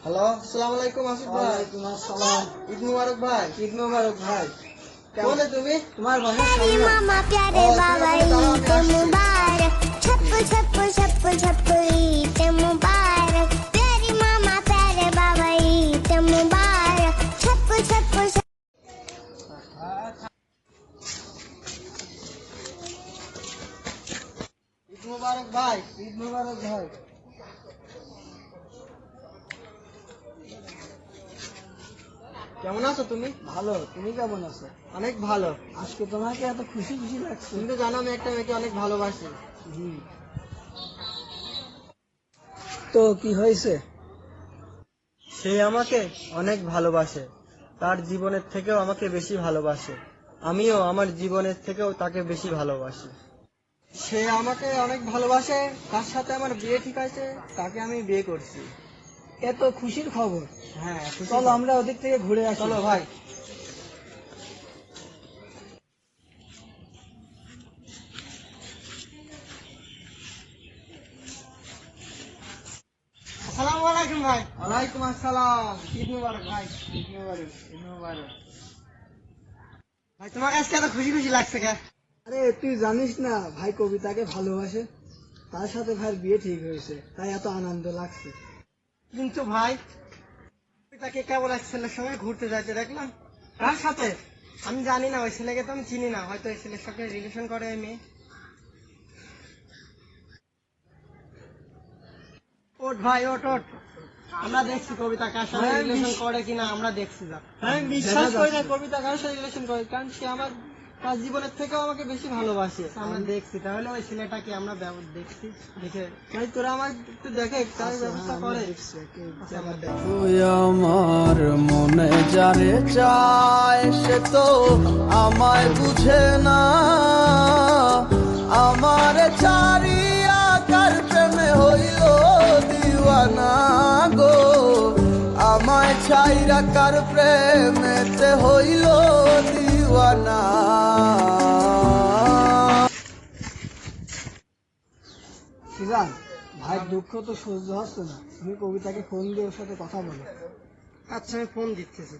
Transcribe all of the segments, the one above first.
Hello, আসসালামু আলাইকুম আসিফ ভাই। ওয়ালাইকুম আসসালাম। ঈদ মুবারক ভাই। ঈদ মোবারক ভাই। কেমন আছো তুমি? তোমার বাসা मेरे मामा प्यारे बाबा ईद मुबारक छप छप छप छप ईद मुबारक प्यारे मामा प्यारे बाबा ईद मुबारक छप छप छप ঈদ মুবারক ভাই। ঈদ মোবারক ভাই। কেমন আছো তুমি? ভালো, তুমি কেমন আছো? অনেক ভালো। আজকে তোমাকে এত খুশি খুশি লাগছে। তুমি তো জানো আমি একটা মেয়েকে অনেক ভালোবাসি। হুম। তো কি হয়েছে? সে আমাকে অনেক ভালোবাসে, তার জীবনের থেকেও আমাকে বেশি ভালোবাসে। আমিও আমার জীবনের থেকেও তাকে বেশি ভালোবাসি। সে আমাকে অনেক ভালোবাসে, তার সাথে আমার বিয়ে ঠিক আছে, তাকে আমি বিয়ে করছি। এত খুশির খবর। হ্যাঁ, খুশি চলো তো। আমরা ওদিক থেকে ঘুরে আসি। চলো ভাই। আসসালামু আলাইকুম ভাই। ওয়ালাইকুম আসসালাম। ঈদ মুবারক ভাই। ঈদ মোবারক। ঈদ মোবারক। ভাই তোমাকে আজকে এত খুশি খুশি লাগছে কে? আরে তুই জানিস না ভাই কবিতাকে ভালোবাসে, তার সাথে ভাইয়ের বিয়ে ঠিক হয়েছে, তাই এত আনন্দ লাগছে। কিন্তু ভাই তাকে কেবল এক ছেলের সঙ্গে ঘুরতে যাইতে দেখলাম। কার সাথে? আমি জানি না, ওই ছেলেকে তো আমি চিনি না, হয়তো ওই ছেলের সঙ্গে রিলেশন করে এই মেয়ে। ওঠ ভাই, ওঠ ওঠ, আমরা দেখছি কবিতা কার সাথে হ্যাঁ, রিলেশন করে কিনা, আমরা দেখছি যা। আমি দেখা বিশ্বাস করি না যাচ্ছে। কবিতা কার সাথে রিলেশন করে, কারণ সে আমার তার জীবনের থেকেও আমাকে বেশি ভালোবাসে। আমরা দেখছি, তাহলে ওই ছেলেটাকে আমরা দেখছি, দেখে ভাই তোরা আমার একটু দেখে তার ব্যবস্থা করে। আচ্ছা, আমরা দেখছি। তুই আমার মনে যারে চায় সে তো আমায় বুঝে না, আমার চারিয়া কার প্রেমে হইল দিওয়ানা গো, আমায় ছাইরা কার প্রেমেতে হইল দিওয়ানা। সিজান, ভাই দুঃখ তো সহ্য হচ্ছে না, তুমি কবিতাকে ফোন দিয়ে ওর সাথে কথা বলো। আচ্ছা, আমি ফোন দিতেছি।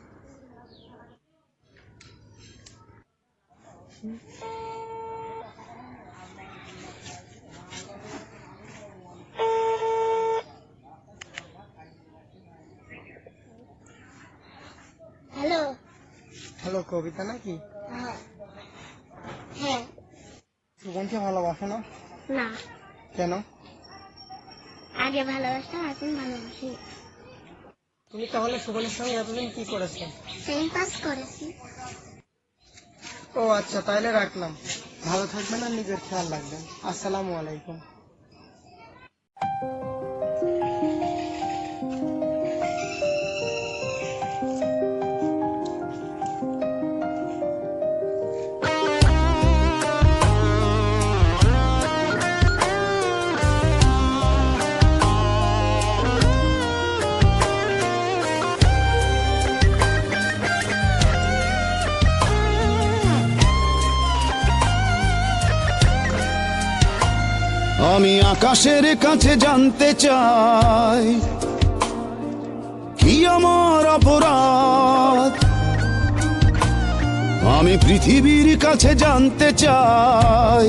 हेलो হ্যালো, কবিতা নাকি? হ্যাঁ সুগনকে ভালোবাসো না? না কেন? আগে ভালোবাসতাম এখন ভালোবাসি তুমি তাহলে সুগনের সঙ্গে এতদিন কি করেছো? টাইম পাস করেছি ও আচ্ছা, তাইলে রাখলাম। ভালো থাকবেন আর নিজের খেয়াল রাখবেন। আসসালামু আলাইকুম। আমি আকাশের কাছে জানতে চাই কি আমার অপরাধ, আমি পৃথিবীর কাছে জানতে চাই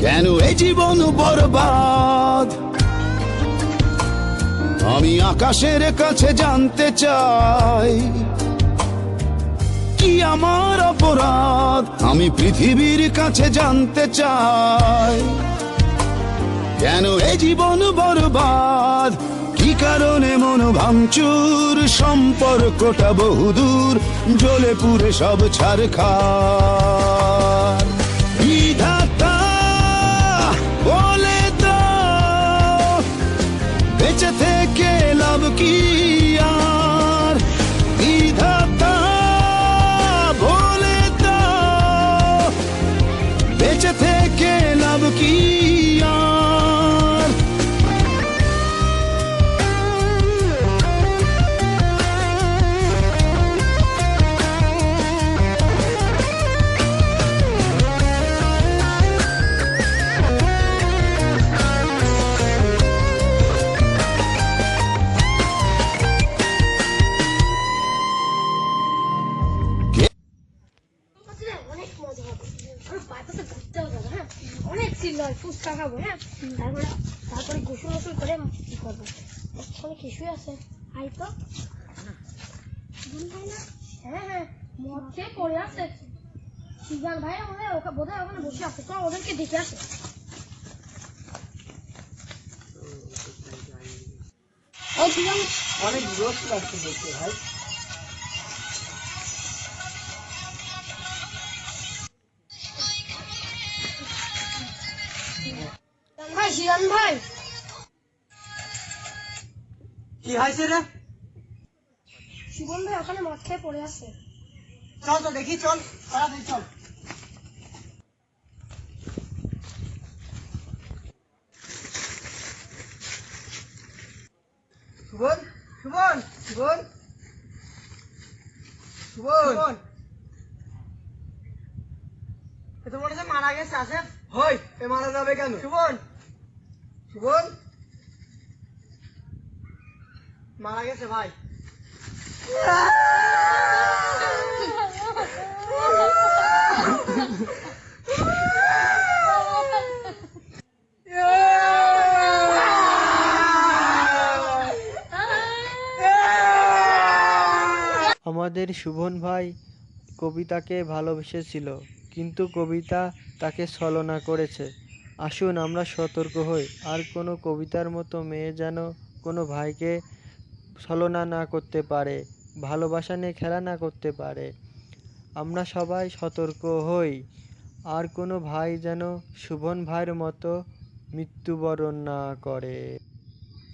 কেন এই জীবন বরবাদ। আমি আকাশের কাছে জানতে চাই কি আমার অপরাধ, আমি পৃথিবীর কাছে জানতে চাই কেন এই জীবন বরবাদ। কি কারণে মন ভাঙচুর, সম্পর্কটা বহুদূর, জ্বলে পুড়ে সব ছারখার। বিধাতা বলে দাও বেঁচে থেকে লাভ কি আর, বিধাতা বলে দাও বেঁচে থেকে লাভ কি আর। তারপরে তারপরে গোসল গোসল করে কি করবো? ওখানে কিছুই আছে, আই তো ভাই না? হ্যাঁ হ্যাঁ, মদ খেয়ে পড়ে আছে। সিজান ভাই আমাদের বোধহয় ওখানে বসে আছে, চল ওদেরকে দেখে আসে। এই সিজান, অনেক বিরক্ত লাগছে দেখতে ভাই। ভাই সিজান ভাই, কি হয়েছে রে? শিবন ভাই ওখানে মদ খেয়ে পড়ে আছে। চল তো দেখি, চল তাড়াতাড়ি চল। শুভন, শুভন, শুভন, শুভন, এ তো মনে হচ্ছে মারা গেছে। আসেফ, হয় এ মারা যাবে কেন? শুভন, শুভন, মারা গেছে ভাই। আমাদের শুভন ভাই কবিতাকে ভালোবেসেছিল, কিন্তু কবিতা তাকে ছলনা করেছে। আসুন আমরা সতর্ক হই, আর কোনো কবিতার মতো মেয়ে যেন কোনো ভাইকে ছলনা না করতে পারে, ভালোবাসা নিয়ে খেলা না করতে পারে। আমরা সবাই সতর্ক হই, আর কোনো ভাই যেন শুভন ভাইয়ের মতো মৃত্যুবরণ না করে।